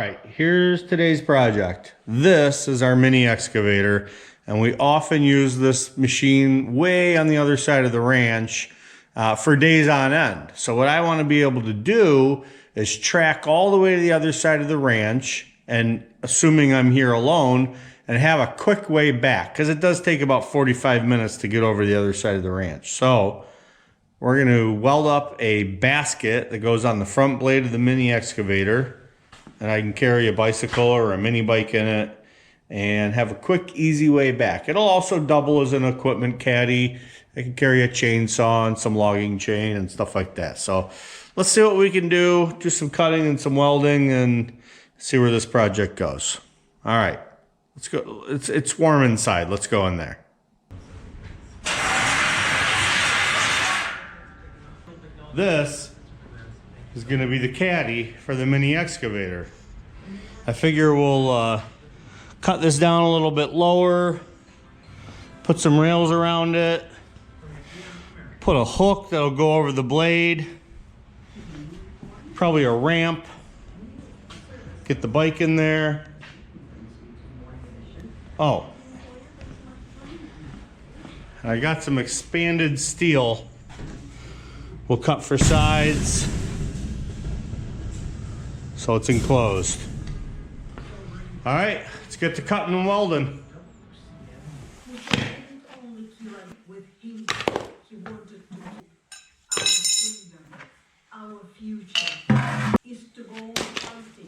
right, here's today's project. This is our mini excavator, and we often use this machine way on the other side of the ranch for days on end. So what I want to be able to do is track all the way to the other side of the ranch, and assuming I'm here alone, and have a quick way back, because it does take about 45 minutes to get over the other side of the ranch. So we're going to weld up a basket that goes on the front blade of the mini excavator, and I can carry a bicycle or a mini bike in it and have a quick, easy way back. It'll also double as an equipment caddy. I can carry a chainsaw and some logging chain and stuff like that. So let's see what we can do some cutting and some welding, and see where this project goes. All right, let's go. It's warm inside. Let's go in there. This is going to be the caddy for the mini excavator. I figure we'll cut this down a little bit lower, put some rails around it, put a hook that'll go over the blade, probably a ramp, get the bike in there. Oh, I got some expanded steel. We'll cut for sides so it's enclosed. All right, let's get to cutting and welding. Our future is to go hunting.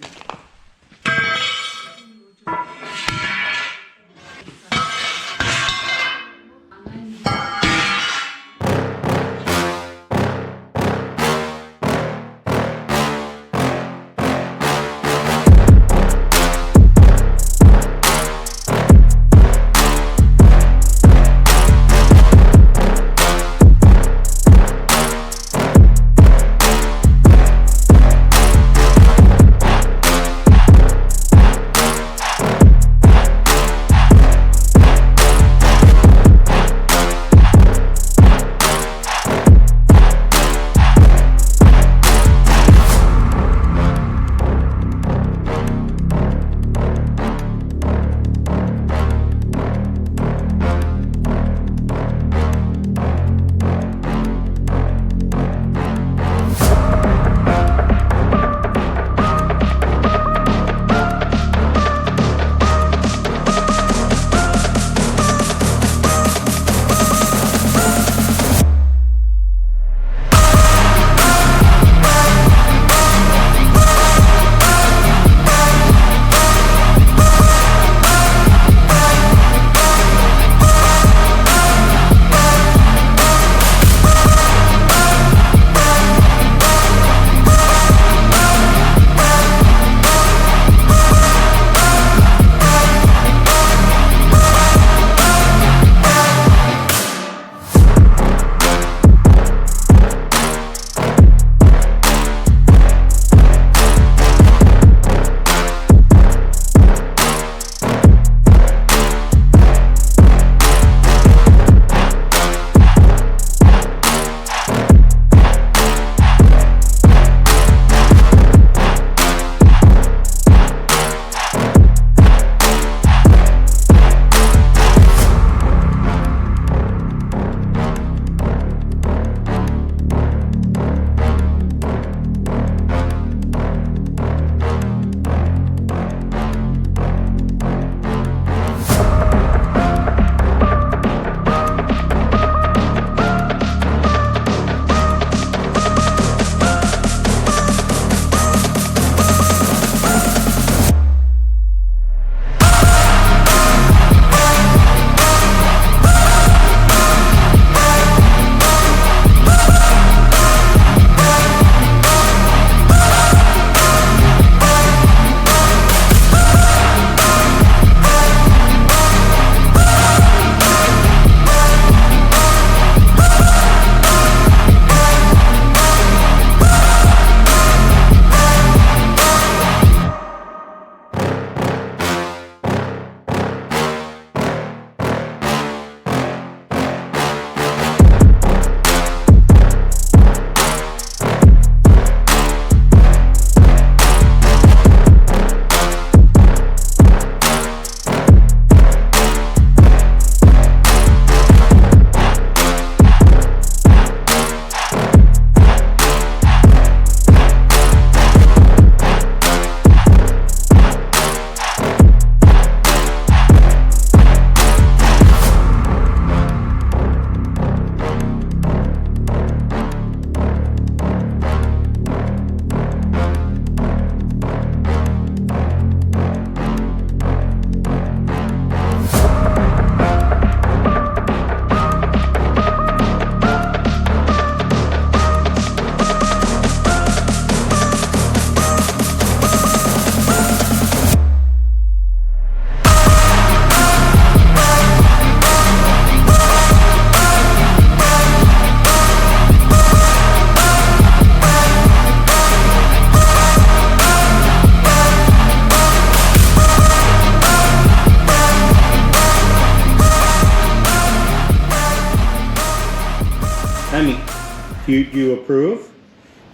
Do you approve?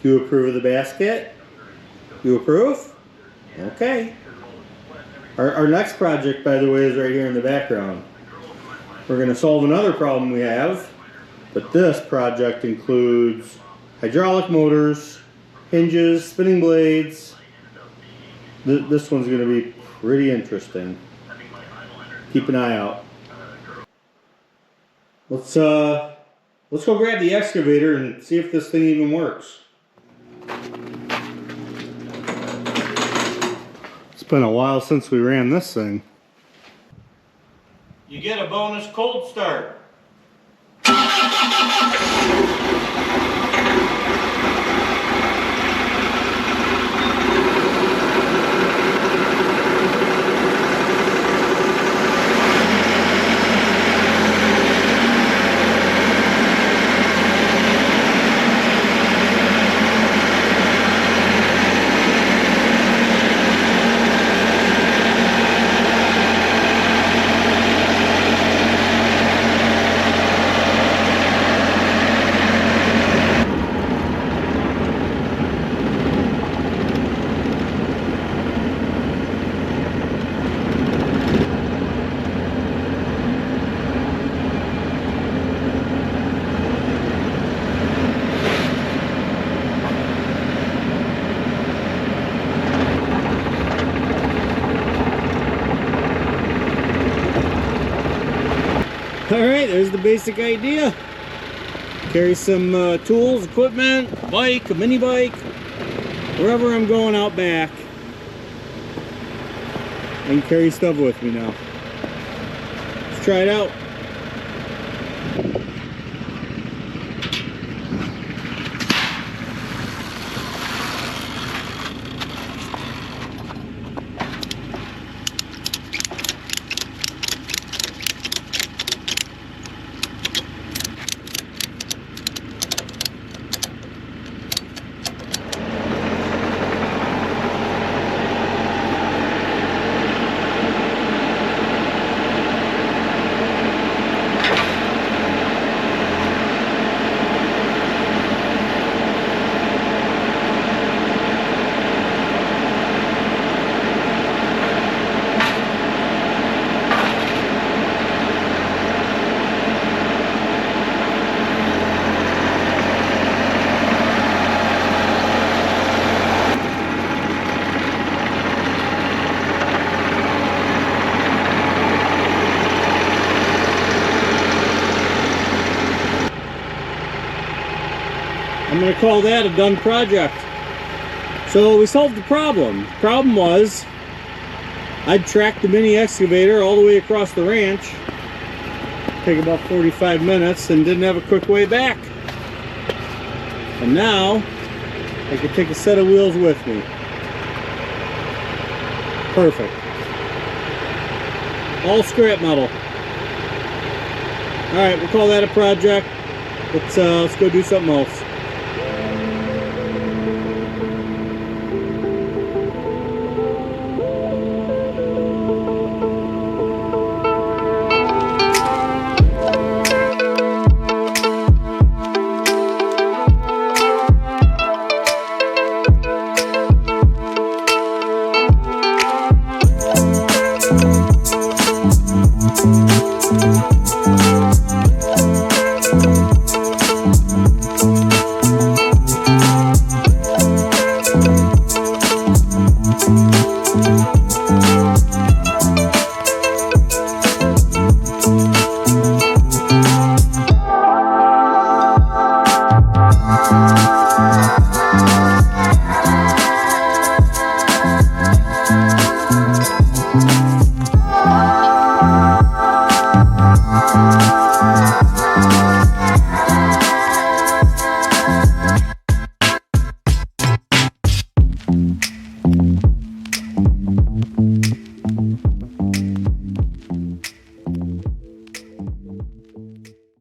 Do you approve of the basket? You approve? Okay. Our next project, by the way, is right here in the background. We're going to solve another problem we have, but this project includes hydraulic motors, hinges, spinning blades. This one's going to be pretty interesting. Keep an eye out. Let's go grab the excavator and see if this thing even works. It's been a while since we ran this thing. You get a bonus cold start. Alright, there's the basic idea. Carry some tools, equipment, bike, a mini bike, wherever I'm going out back. I can carry stuff with me now. Let's try it out. I'm going to call that a done project. So we solved the problem. The problem was I'd tracked the mini excavator all the way across the ranch, take about 45 minutes, and didn't have a quick way back. And now I could take a set of wheels with me. Perfect. All scrap metal. Alright, we'll call that a project. Let's go do something else.